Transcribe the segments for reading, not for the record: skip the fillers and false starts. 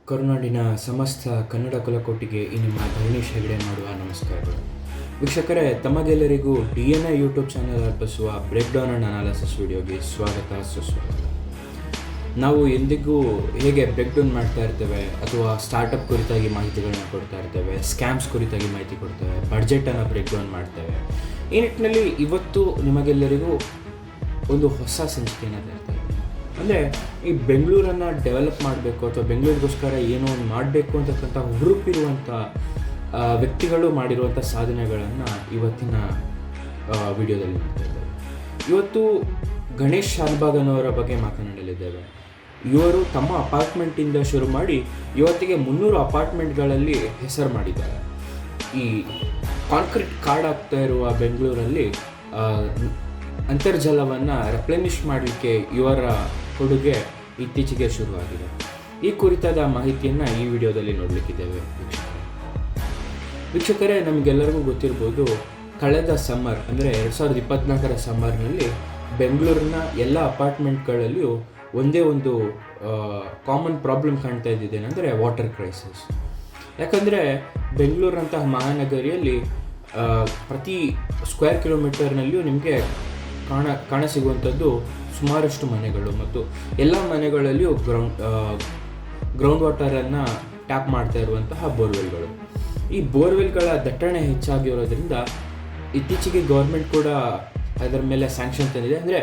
ಕರುನಾಡಿನ ಸಮಸ್ತ ಕನ್ನಡ ಕುಲಕೋಟಿಗೆ ಈ ನಿಮ್ಮ ಧರಣೀಶ್ ಹೆಗಡೆ ಮಾಡುವ ನಮಸ್ಕಾರಗಳು. ವೀಕ್ಷಕರೇ, ತಮಗೆಲ್ಲರಿಗೂ DNA ಯೂಟ್ಯೂಬ್ ಚಾನಲ್ ಅರ್ಪಿಸುವ ಬ್ರೇಕ್ ಡೌನ್ ಆ್ಯಂಡ್ ಅನಾಲಿಸಿಸ್ ವಿಡಿಯೋಗೆ ಸ್ವಾಗತ ಸುಸ್ವಾಗತ. ನಾವು ಎಂದಿಗೂ ಹೇಗೆ ಬ್ರೇಕ್ ಡೌನ್ ಮಾಡ್ತಾ ಇರ್ತೇವೆ ಅಥವಾ ಸ್ಟಾರ್ಟಪ್ ಕುರಿತಾಗಿ ಮಾಹಿತಿಗಳನ್ನ ಕೊಡ್ತಾ ಇರ್ತೇವೆ, ಸ್ಕ್ಯಾಮ್ಸ್ ಕುರಿತಾಗಿ ಮಾಹಿತಿ ಕೊಡ್ತೇವೆ, ಬಡ್ಜೆಟನ್ನು ಬ್ರೇಕ್ ಡೌನ್ ಮಾಡ್ತೇವೆ. ಈ ನಿಟ್ಟಿನಲ್ಲಿ ಇವತ್ತು ನಿಮಗೆಲ್ಲರಿಗೂ ಒಂದು ಹೊಸ ಸಂಚಿಕೆಯನ್ನು ತರ್ತಾ ಇದ್ದೀವಿ. ಅಂದರೆ ಈ ಬೆಂಗಳೂರನ್ನು ಡೆವಲಪ್ ಮಾಡಬೇಕು ಅಥವಾ ಬೆಂಗಳೂರಿಗೋಸ್ಕರ ಏನೋ ಒಂದು ಮಾಡಬೇಕು ಅಂತಕ್ಕಂಥ ಹುರುಪಿರುವಂಥ ವ್ಯಕ್ತಿಗಳು ಮಾಡಿರುವಂಥ ಸಾಧನೆಗಳನ್ನು ಇವತ್ತಿನ ವಿಡಿಯೋದಲ್ಲಿ ಮಾಡ್ತಾ ಇದ್ದೇವೆ. ಇವತ್ತು ಗಣೇಶ್ ಶಾನ್ಭಾಗ್ ಅನ್ನೋರ ಬಗ್ಗೆ ಮಾತನಾಡಲಿದ್ದೇವೆ. ಇವರು ತಮ್ಮ ಅಪಾರ್ಟ್ಮೆಂಟಿಂದ ಶುರು ಮಾಡಿ ಇವತ್ತಿಗೆ 300 ಅಪಾರ್ಟ್ಮೆಂಟ್ಗಳಲ್ಲಿ ಹೆಸರು ಮಾಡಿದ್ದಾರೆ. ಈ ಕಾಂಕ್ರೀಟ್ ಕಾರ್ಡ್ ಆಗ್ತಾ ಇರುವ ಬೆಂಗಳೂರಲ್ಲಿ ಅಂತರ್ಜಲವನ್ನು ರೆಪ್ಲೆನಿಷ್ ಮಾಡಲಿಕ್ಕೆ ಇವರ ಕೊಡುಗೆ ಇತ್ತೀಚೆಗೆ ಶುರುವಾಗಿದೆ. ಈ ಕುರಿತಾದ ಮಾಹಿತಿಯನ್ನು ಈ ವಿಡಿಯೋದಲ್ಲಿ ನೋಡಲಿಕ್ಕಿದ್ದೇವೆ. ವೀಕ್ಷಕರೇ, ನಮಗೆಲ್ಲರಿಗೂ ಗೊತ್ತಿರ್ಬೋದು, ಕಳೆದ ಸಮ್ಮರ್ ಅಂದರೆ 2024ರ ಸಮ್ಮರ್ನಲ್ಲಿ ಬೆಂಗಳೂರಿನ ಎಲ್ಲ ಅಪಾರ್ಟ್ಮೆಂಟ್ಗಳಲ್ಲಿಯೂ ಒಂದೇ ಒಂದು ಕಾಮನ್ ಪ್ರಾಬ್ಲಮ್ ಕಾಣ್ತಾ ಇದ್ದಿದ್ದೇನೆಂದರೆ ವಾಟರ್ ಕ್ರೈಸಿಸ್. ಯಾಕಂದರೆ ಬೆಂಗಳೂರಿನಂತಹ ಮಹಾನಗರಿಯಲ್ಲಿ ಪ್ರತಿ ಸ್ಕ್ವೇರ್ ಕಿಲೋಮೀಟರ್ನಲ್ಲಿಯೂ ನಿಮಗೆ ಕಾಣಸಿಗುವಂಥದ್ದು ಸುಮಾರಷ್ಟು ಮನೆಗಳು ಮತ್ತು ಎಲ್ಲ ಮನೆಗಳಲ್ಲಿಯೂ ಗ್ರೌಂಡ್ ವಾಟರನ್ನು ಟ್ಯಾಪ್ ಮಾಡ್ತಾ ಇರುವಂತಹ ಬೋರ್ವೆಲ್ಗಳು. ಈ ಬೋರ್ವೆಲ್ಗಳ ದಟ್ಟಣೆ ಹೆಚ್ಚಾಗಿರೋದ್ರಿಂದ ಇತ್ತೀಚೆಗೆ ಗೌರ್ಮೆಂಟ್ ಕೂಡ ಅದರ ಮೇಲೆ ಸ್ಯಾಂಕ್ಷನ್ ತಂದಿದೆ. ಅಂದರೆ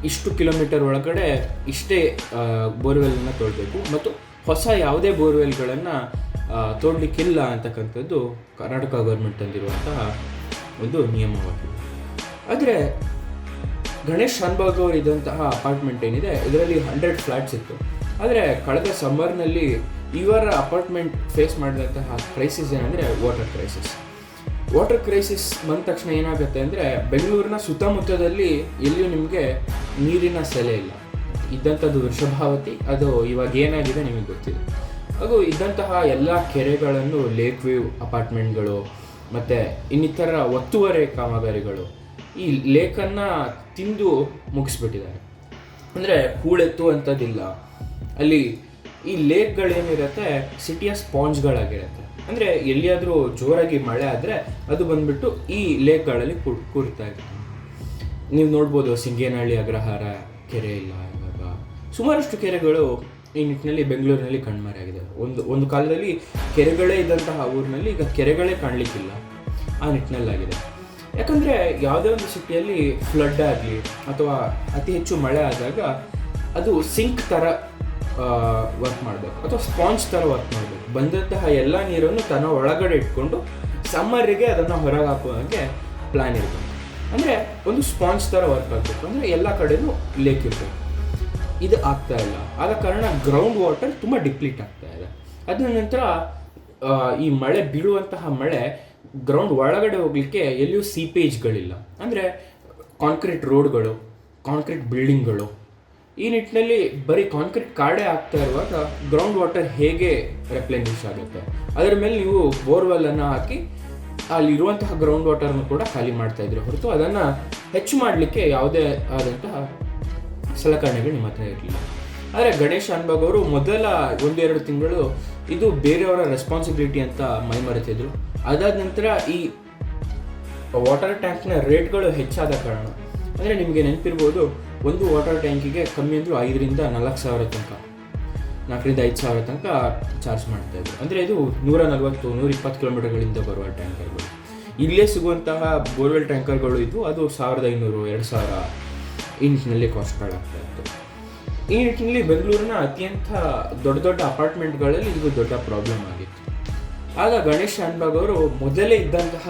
ಇಷ್ಟು ಕಿಲೋಮೀಟರ್ ಒಳಗಡೆ ಇಷ್ಟೇ ಬೋರ್ವೆಲನ್ನು ತೋಡಬೇಕು ಮತ್ತು ಹೊಸ ಯಾವುದೇ ಬೋರ್ವೆಲ್ಗಳನ್ನು ತೋಡಲಿಕ್ಕಿಲ್ಲ ಅಂತಕ್ಕಂಥದ್ದು ಕರ್ನಾಟಕ ಗೌರ್ಮೆಂಟ್ ತಂದಿರುವಂತಹ ಒಂದು ನಿಯಮವಾಗಿದೆ. ಆದರೆ ಗಣೇಶ್ ಶಾನ್ಭಾಗ್ ಅವರು ಇದ್ದಂತಹ ಅಪಾರ್ಟ್ಮೆಂಟ್ ಏನಿದೆ, ಇದರಲ್ಲಿ 100 ಫ್ಲ್ಯಾಟ್ಸ್ ಇತ್ತು. ಆದರೆ ಕಳೆದ ಸಮ್ಮರ್ನಲ್ಲಿ ಇವರ ಅಪಾರ್ಟ್ಮೆಂಟ್ ಫೇಸ್ ಮಾಡಿದಂತಹ ಕ್ರೈಸಿಸ್ ಏನಂದರೆ ವಾಟರ್ ಕ್ರೈಸಿಸ್ ಬಂದ ತಕ್ಷಣ ಏನಾಗುತ್ತೆ ಅಂದರೆ ಬೆಂಗಳೂರಿನ ಸುತ್ತಮುತ್ತದಲ್ಲಿ ಎಲ್ಲಿಯೂ ನಿಮಗೆ ನೀರಿನ ಸೆಲೆ ಇಲ್ಲ. ಇದ್ದಂಥದ್ದು ವೃಷಭಾವತಿ, ಅದು ಇವಾಗ ಏನಾಗಿದೆ ನಿಮಗೆ ಗೊತ್ತಿದೆ. ಹಾಗೂ ಇದ್ದಂತಹ ಎಲ್ಲ ಕೆರೆಗಳನ್ನು ಲೇಕ್ ವ್ಯೂ ಅಪಾರ್ಟ್ಮೆಂಟ್ಗಳು ಮತ್ತು ಇನ್ನಿತರ ಒತ್ತುವರಿ ಕಾಮಗಾರಿಗಳು ಈ ಲೇಕನ್ನು ತಿಂದು ಮುಗಿಸ್ಬಿಟ್ಟಿದ್ದಾರೆ. ಅಂದರೆ ಹೂಳೆತ್ತುವಂಥದ್ದಿಲ್ಲ ಅಲ್ಲಿ. ಈ ಲೇಕ್ಗಳೇನಿರುತ್ತೆ ಸಿಟಿಯ ಸ್ಪಾಂಜ್ಗಳಾಗಿರುತ್ತೆ. ಅಂದರೆ ಎಲ್ಲಿಯಾದರೂ ಜೋರಾಗಿ ಮಳೆ ಆದರೆ ಅದು ಬಂದುಬಿಟ್ಟು ಈ ಲೇಕ್ಗಳಲ್ಲಿ ಕೂರ್ತಾ ಇರುತ್ತೆ. ನೀವು ನೋಡ್ಬೋದು, ಸಿಂಗೇನಹಳ್ಳಿ ಅಗ್ರಹಾರ ಕೆರೆ ಇಲ್ಲ ಇವಾಗ. ಸುಮಾರಷ್ಟು ಕೆರೆಗಳು ಈ ನಿಟ್ಟಿನಲ್ಲಿ ಬೆಂಗಳೂರಿನಲ್ಲಿ ಕಣ್ಮರೆಯಾಗಿದೆ. ಒಂದು ಕಾಲದಲ್ಲಿ ಕೆರೆಗಳೇ ಇದ್ದಂತಹ ಊರಿನಲ್ಲಿ ಈಗ ಕೆರೆಗಳೇ ಕಾಣಲಿಕ್ಕಿಲ್ಲ. ಆ ನಿಟ್ಟಿನಲ್ಲಾಗಿದೆ. ಯಾಕಂದರೆ ಯಾವುದೇ ಒಂದು ಸಿಟಿಯಲ್ಲಿ ಫ್ಲಡ್ ಆಗಲಿ ಅಥವಾ ಅತಿ ಹೆಚ್ಚು ಮಳೆ ಆದಾಗ ಅದು ಸಿಂಕ್ ಥರ ವರ್ಕ್ ಮಾಡಬೇಕು ಅಥವಾ ಸ್ಪಾಂಜ್ ಥರ ವರ್ಕ್ ಮಾಡಬೇಕು. ಬಂದಂತಹ ಎಲ್ಲ ನೀರನ್ನು ತನ್ನ ಒಳಗಡೆ ಇಟ್ಕೊಂಡು ಸಮ್ಮರಿಗೆ ಅದನ್ನು ಹೊರಗೆ ಹಾಕುವಾಗೆ ಪ್ಲ್ಯಾನ್ ಇರಬೇಕು. ಅಂದರೆ ಒಂದು ಸ್ಪಾಂಜ್ ಥರ ವರ್ಕ್ ಆಗಬೇಕು. ಅಂದರೆ ಎಲ್ಲ ಕಡೆಯೂ ಲೇಕ್ ಇರಬೇಕು. ಇದು ಆಗ್ತಾ ಇಲ್ಲ. ಆದ ಕಾರಣ ಗ್ರೌಂಡ್ ವಾಟರ್ ತುಂಬ ಡಿಪ್ಲೀಟ್ ಆಗ್ತಾ ಇದೆ. ಅದರ ನಂತರ ಈ ಮಳೆ ಬೀಳುವಂತಹ ಮಳೆ ಗ್ರೌಂಡ್ ಒಳಗಡೆ ಹೋಗಲಿಕ್ಕೆ ಎಲ್ಲಿಯೂ ಸೀಪೇಜ್ಗಳಿಲ್ಲ. ಅಂದರೆ ಕಾಂಕ್ರೀಟ್ ರೋಡ್ಗಳು, ಕಾಂಕ್ರೀಟ್ ಬಿಲ್ಡಿಂಗ್ಗಳು. ಈ ನಿಟ್ಟಿನಲ್ಲಿ ಬರೀ ಕಾಂಕ್ರೀಟ್ ಕಾಡೇ ಆಗ್ತಾ ಇರುವಾಗ ಗ್ರೌಂಡ್ ವಾಟರ್ ಹೇಗೆ ರೆಪ್ಲೆನಿಷ್ ಆಗುತ್ತೆ? ಅದರ ಮೇಲೆ ನೀವು ಬೋರ್ವೆಲ್ಲನ್ನು ಹಾಕಿ ಅಲ್ಲಿರುವಂತಹ ಗ್ರೌಂಡ್ ವಾಟರ್ನು ಕೂಡ ಖಾಲಿ ಮಾಡ್ತಾ ಇದ್ರೆ ಹೊರತು ಅದನ್ನು ಹೆಚ್ಚು ಮಾಡಲಿಕ್ಕೆ ಯಾವುದೇ ಆದಂತಹ ಸಲಕರಣೆಗಳು ನಿಮ್ಮ ಹತ್ರ ಇರಲಿಲ್ಲ. ಆದರೆ ಗಣೇಶ್ ಶಾನ್ಭಾಗ್ ಅವರು ಮೊದಲ 1-2 ತಿಂಗಳು ಇದು ಬೇರೆಯವರ ರೆಸ್ಪಾನ್ಸಿಬಿಲಿಟಿ ಅಂತ ಮೈಮರೆತಿದ್ರು. ಅದಾದ ನಂತರ ಈ ವಾಟರ್ ಟ್ಯಾಂಕ್ನ ರೇಟ್ಗಳು ಹೆಚ್ಚಾದ ಕಾರಣ, ಅಂದರೆ ನಿಮಗೆ ನೆನಪಿರ್ಬೋದು, ಒಂದು ವಾಟರ್ ಟ್ಯಾಂಕಿಗೆ ಕಮ್ಮಿ ಅಂದರೂ 5,000 to 4,000 ತನಕ, 4,000 to 5,000 ತನಕ ಚಾರ್ಜ್ ಮಾಡ್ತಾಯಿದ್ರು. ಅಂದರೆ ಇದು 140-120 ಕಿಲೋಮೀಟರ್ಗಳಿಂದ ಬರುವ ಟ್ಯಾಂಕರ್ಗಳು. ಇಲ್ಲೇ ಸಿಗುವಂತಹ ಬೋರ್ವೆಲ್ ಟ್ಯಾಂಕರ್ಗಳು ಇದ್ವು, ಅದು 1,500-2,000 ಈ ನಿಟ್ಟಿನಲ್ಲಿ ಕಾಸ್ಟ್ಗಳಾಗ್ತಾ ಇತ್ತು. ಈ ನಿಟ್ಟಿನಲ್ಲಿ ಬೆಂಗಳೂರಿನ ಅತ್ಯಂತ ದೊಡ್ಡ ಅಪಾರ್ಟ್ಮೆಂಟ್ಗಳಲ್ಲಿ ಇದು ದೊಡ್ಡ ಪ್ರಾಬ್ಲಮ್ ಆಗಿತ್ತು. ಆಗ ಗಣೇಶ್ ಶಾನ್ಭಾಗ್ ಅವರು ಮೊದಲೇ ಇದ್ದಂತಹ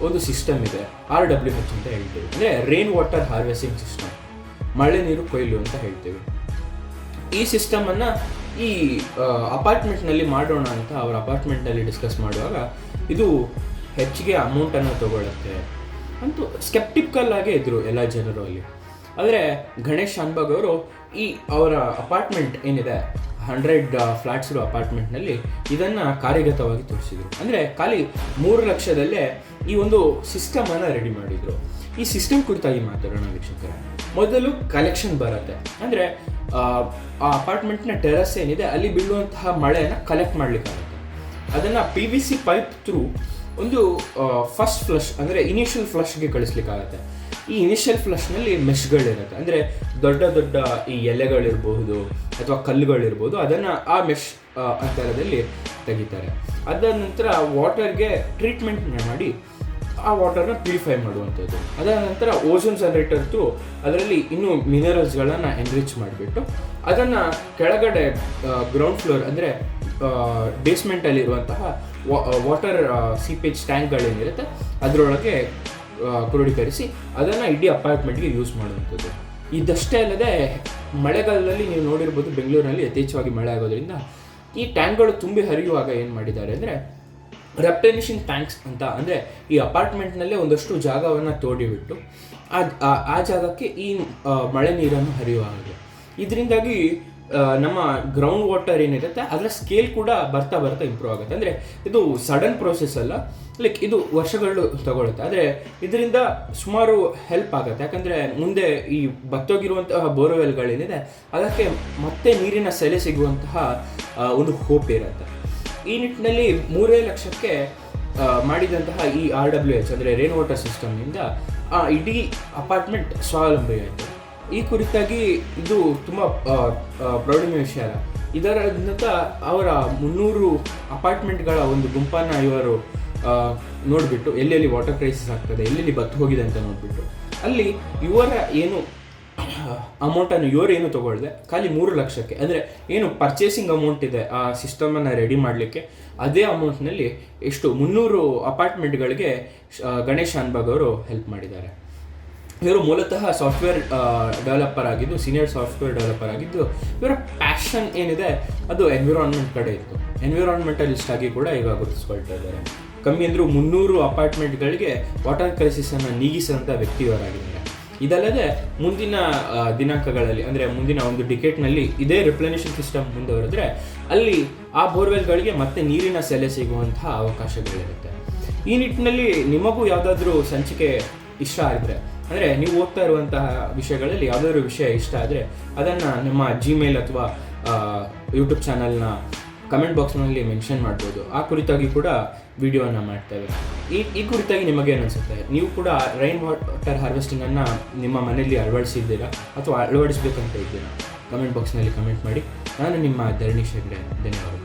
ಒಂದು ಸಿಸ್ಟಮ್ ಇದೆ, RWH ಅಂತ ಹೇಳ್ತೀವಿ. ಅಂದರೆ ರೈನ್ ವಾಟರ್ ಹಾರ್ವೆಸ್ಟಿಂಗ್ ಸಿಸ್ಟಮ್, ಮಳೆ ನೀರು ಕೊಯ್ಲು ಅಂತ ಹೇಳ್ತೀವಿ. ಈ ಸಿಸ್ಟಮನ್ನು ಈ ಅಪಾರ್ಟ್ಮೆಂಟ್ನಲ್ಲಿ ಮಾಡೋಣ ಅಂತ ಅವರ ಅಪಾರ್ಟ್ಮೆಂಟ್ನಲ್ಲಿ ಡಿಸ್ಕಸ್ ಮಾಡುವಾಗ ಇದು ಹೆಚ್ಚಿಗೆ ಅಮೌಂಟನ್ನು ತಗೊಳುತ್ತೆ ಅಂತೂ ಸ್ಕೆಪ್ಟಿಕಲ್ ಆಗೇ ಇದ್ದರು ಎಲ್ಲ ಜನರು ಅಲ್ಲಿ. ಆದರೆ ಗಣೇಶ್ ಶಾನ್ಭಾಗ್ ಅವರು ಈ ಅವರ ಅಪಾರ್ಟ್ಮೆಂಟ್ ಏನಿದೆ 100 ಫ್ಲ್ಯಾಟ್ಸ್ ಇರೋ ಅಪಾರ್ಟ್ಮೆಂಟ್ನಲ್ಲಿ ಇದನ್ನು ಕಾರ್ಯಗತವಾಗಿ ತೋರಿಸಿದರು. ಅಂದರೆ ಖಾಲಿ 3 ಲಕ್ಷದಲ್ಲೇ ಈ ಒಂದು ಸಿಸ್ಟಮನ್ನು ರೆಡಿ ಮಾಡಿದರು. ಈ ಸಿಸ್ಟಮ್ ಕುರಿತಾಗಿ ಮಾತಾಡೋಣ ವೀಕ್ಷಕರೇ. ಮೊದಲು ಕಲೆಕ್ಷನ್ ಬರುತ್ತೆ. ಅಂದರೆ ಆ ಅಪಾರ್ಟ್ಮೆಂಟ್ನ ಟೆರಸ್ ಏನಿದೆ ಅಲ್ಲಿ ಬೀಳುವಂತಹ ಮಳೆಯನ್ನು ಕಲೆಕ್ಟ್ ಮಾಡಲಿಕ್ಕಾಗುತ್ತೆ. ಅದನ್ನು PVC ಪೈಪ್ ಥ್ರೂ ಒಂದು ಫಸ್ಟ್ ಫ್ಲಶ್ ಅಂದರೆ ಇನಿಷಿಯಲ್ ಫ್ಲಶ್ಗೆ ಕಳಿಸ್ಲಿಕ್ಕಾಗತ್ತೆ. ಈ ಇನಿಷಿಯಲ್ ಫ್ಲಶ್ನಲ್ಲಿ ಮೆಶ್ಗಳಿರುತ್ತೆ, ಅಂದರೆ ದೊಡ್ಡ ದೊಡ್ಡ ಈ ಎಲೆಗಳಿರ್ಬಹುದು ಅಥವಾ ಕಲ್ಲುಗಳಿರ್ಬೋದು, ಅದನ್ನು ಆ ಮೆಶ್ ಅಂತರದಲ್ಲಿ ತೆಗಿತಾರೆ. ಅದಾದ ನಂತರ ವಾಟರ್ಗೆ ಟ್ರೀಟ್ಮೆಂಟ್ನ ಮಾಡಿ ಆ ವಾಟರ್ನ ಪ್ಯೂರಿಫೈ ಮಾಡುವಂಥದ್ದು. ಅದಾದ ನಂತರ ಓಝೋನ್ ಜನರೇಟರ್ ಥ್ರೂ ಅದರಲ್ಲಿ ಇನ್ನೂ ಮಿನರಲ್ಸ್ಗಳನ್ನು ಎನ್ರಿಚ್ ಮಾಡಿಬಿಟ್ಟು ಅದನ್ನು ಕೆಳಗಡೆ ಗ್ರೌಂಡ್ ಫ್ಲೋರ್ ಅಂದರೆ ಬೇಸ್ಮೆಂಟಲ್ಲಿರುವಂತಹ ವಾಟರ್ ಸೀಪೇಜ್ ಟ್ಯಾಂಕ್ಗಳೇನಿರುತ್ತೆ ಅದರೊಳಗೆ ಕ್ರೋಢೀಕರಿಸಿ ಅದನ್ನು ಇಡೀ ಅಪಾರ್ಟ್ಮೆಂಟ್ಗೆ ಯೂಸ್ ಮಾಡುವಂಥದ್ದು. ಇದಷ್ಟೇ ಅಲ್ಲದೆ ಮಳೆಗಾಲದಲ್ಲಿ ನೀವು ನೋಡಿರ್ಬೋದು, ಬೆಂಗಳೂರಿನಲ್ಲಿ ಯಥೇಚ್ಛವಾಗಿ ಮಳೆ ಆಗೋದ್ರಿಂದ ಈ ಟ್ಯಾಂಕ್ಗಳು ತುಂಬಿ ಹರಿಯುವಾಗ ಏನು ಮಾಡಿದ್ದಾರೆ ಅಂದರೆ ರೆಪ್ಲೆನಿಷಿಂಗ್ ಟ್ಯಾಂಕ್ಸ್ ಅಂತ, ಅಂದರೆ ಈ ಅಪಾರ್ಟ್ಮೆಂಟ್ನಲ್ಲೇ ಒಂದಷ್ಟು ಜಾಗವನ್ನು ತೋಡಿಬಿಟ್ಟು ಆ ಜಾಗಕ್ಕೆ ಈ ಮಳೆ ನೀರನ್ನು ಹರಿಯುವ ಹಾಗೆ. ಇದರಿಂದಾಗಿ ನಮ್ಮ ಗ್ರೌಂಡ್ ವಾಟರ್ ಏನಿರುತ್ತೆ ಅದರ ಸ್ಕೇಲ್ ಕೂಡ ಬರ್ತಾ ಇಂಪ್ರೂವ್ ಆಗುತ್ತೆ. ಅಂದರೆ ಇದು ಸಡನ್ ಪ್ರೋಸೆಸ್ ಅಲ್ಲ, ಲೈಕ್ ಇದು ವರ್ಷಗಳು ತಗೊಳುತ್ತೆ. ಆದರೆ ಇದರಿಂದ ಸುಮಾರು ಹೆಲ್ಪ್ ಆಗುತ್ತೆ. ಯಾಕಂದರೆ ಮುಂದೆ ಈ ಬತ್ತೋಗಿರುವಂತಹ ಬೋರ್ವೆಲ್ಗಳೇನಿದೆ ಅದಕ್ಕೆ ಮತ್ತೆ ನೀರಿನ ಸೆಲೆ ಸಿಗುವಂತಹ ಒಂದು ಹೋಪ್ ಇರುತ್ತೆ. ಈ ನಿಟ್ಟಿನಲ್ಲಿ 3 ಲಕ್ಷಕ್ಕೆ ಮಾಡಿದಂತಹ ಈ RWH ಅಂದರೆ ರೈನ್ ವಾಟರ್ ಸಿಸ್ಟಮ್ನಿಂದ ಇಡೀ ಅಪಾರ್ಟ್ಮೆಂಟ್ ಸ್ವಾವಲಂಬಿ ಆಯಿತು. ಈ ಕುರಿತಾಗಿ ಇದು ತುಂಬ ಪ್ರೌಢಮಯ ವಿಷಯ ಅಲ್ಲ. ಇದರಿಂದ ಅವರ 300 ಅಪಾರ್ಟ್ಮೆಂಟ್ಗಳ ಒಂದು ಗುಂಪನ್ನು ಇವರು ನೋಡಿಬಿಟ್ಟು ಎಲ್ಲೆಲ್ಲಿ ವಾಟರ್ ಕ್ರೈಸಿಸ್ ಆಗ್ತದೆ, ಎಲ್ಲೆಲ್ಲಿ ಬತ್ತು ಹೋಗಿದೆ ಅಂತ ನೋಡಿಬಿಟ್ಟು ಅಲ್ಲಿ ಇವರ ಏನು ಅಮೌಂಟನ್ನು ಇವರೇನು ತೊಗೊಳ್ದೆ ಖಾಲಿ 3 ಲಕ್ಷಕ್ಕೆ, ಅಂದರೆ ಏನು ಪರ್ಚೇಸಿಂಗ್ ಅಮೌಂಟ್ ಇದೆ ಆ ಸಿಸ್ಟಮನ್ನು ರೆಡಿ ಮಾಡಲಿಕ್ಕೆ, ಅದೇ ಅಮೌಂಟ್ನಲ್ಲಿ ಎಷ್ಟು 300 ಅಪಾರ್ಟ್ಮೆಂಟ್ಗಳಿಗೆ ಗಣೇಶ್ ಶಾನ್ಭಾಗ್ ಅವರು ಹೆಲ್ಪ್ ಮಾಡಿದ್ದಾರೆ. ಇವರು ಮೂಲತಃ ಸಾಫ್ಟ್ವೇರ್ ಡೆವಲಪರ್ ಆಗಿದ್ದು, ಸೀನಿಯರ್ ಸಾಫ್ಟ್ವೇರ್ ಡೆವಲಪರ್ ಆಗಿದ್ದು, ಇವರ ಪ್ಯಾಷನ್ ಏನಿದೆ ಅದು ಎನ್ವಿರಾನ್ಮೆಂಟ್ ಕಡೆ ಇತ್ತು. ಎನ್ವಿರಾನ್ಮೆಂಟಲಿಸ್ಟ್ ಆಗಿ ಕೂಡ ಈಗ ಗುರುತಿಸ್ಕೊಳ್ತಾ ಇದ್ದಾರೆ. ಕಮ್ಮಿ ಅಂದರೂ 300 ಅಪಾರ್ಟ್ಮೆಂಟ್ಗಳಿಗೆ ವಾಟರ್ ಕ್ರೈಸಿಸನ್ನು ನೀಗಿಸಿದಂಥ ವ್ಯಕ್ತಿಯವರಾಗಿದ್ದಾರೆ. ಇದಲ್ಲದೆ ಮುಂದಿನ ದಿನಾಂಕಗಳಲ್ಲಿ ಅಂದರೆ ಮುಂದಿನ ಒಂದು ಡಿಕೇಟ್ನಲ್ಲಿ ಇದೇ ರಿಪ್ಲೆನಿಷಿಂಗ್ ಸಿಸ್ಟಮ್ ಮುಂದುವರೆದ್ರೆ ಅಲ್ಲಿ ಆ ಬೋರ್ವೆಲ್ಗಳಿಗೆ ಮತ್ತೆ ನೀರಿನ ಸೆಲೆ ಸಿಗುವಂತಹ ಅವಕಾಶಗಳಿರುತ್ತೆ. ಈ ನಿಟ್ಟಿನಲ್ಲಿ ನಿಮಗೂ ಯಾವುದಾದ್ರೂ ಸಂಚಿಕೆ ಇಷ್ಟ ಆದರೆ, ಅಂದರೆ ನೀವು ಓದ್ತಾ ಇರುವಂತಹ ವಿಷಯಗಳಲ್ಲಿ ಯಾವುದಾದ್ರೂ ವಿಷಯ ಇಷ್ಟ ಆದರೆ ಅದನ್ನು ನಮ್ಮ Gmail ಅಥವಾ ಯೂಟ್ಯೂಬ್ ಚಾನಲ್ನ ಕಮೆಂಟ್ ಬಾಕ್ಸ್ನಲ್ಲಿ ಮೆನ್ಷನ್ ಮಾಡ್ಬೋದು. ಆ ಕುರಿತಾಗಿ ಕೂಡ ವಿಡಿಯೋನ ಮಾಡ್ತೇವೆ. ಈ ಕುರಿತಾಗಿ ನಿಮಗೇನು ಅನಿಸುತ್ತೆ? ನೀವು ಕೂಡ ರೈನ್ ವಾಟರ್ ಹಾರ್ವೆಸ್ಟಿಂಗನ್ನು ನಿಮ್ಮ ಮನೆಯಲ್ಲಿ ಅಳವಡಿಸಿದ್ದೀರಾ ಅಥವಾ ಅಳವಡಿಸಬೇಕಂತ ಇದ್ದೀರಾ? ಕಮೆಂಟ್ ಬಾಕ್ಸ್ನಲ್ಲಿ ಕಮೆಂಟ್ ಮಾಡಿ. ನಾನು ನಿಮ್ಮ ಧರಣೀಶ್ ಹೆಗ್ಡೆ. ಧನ್ಯವಾದ.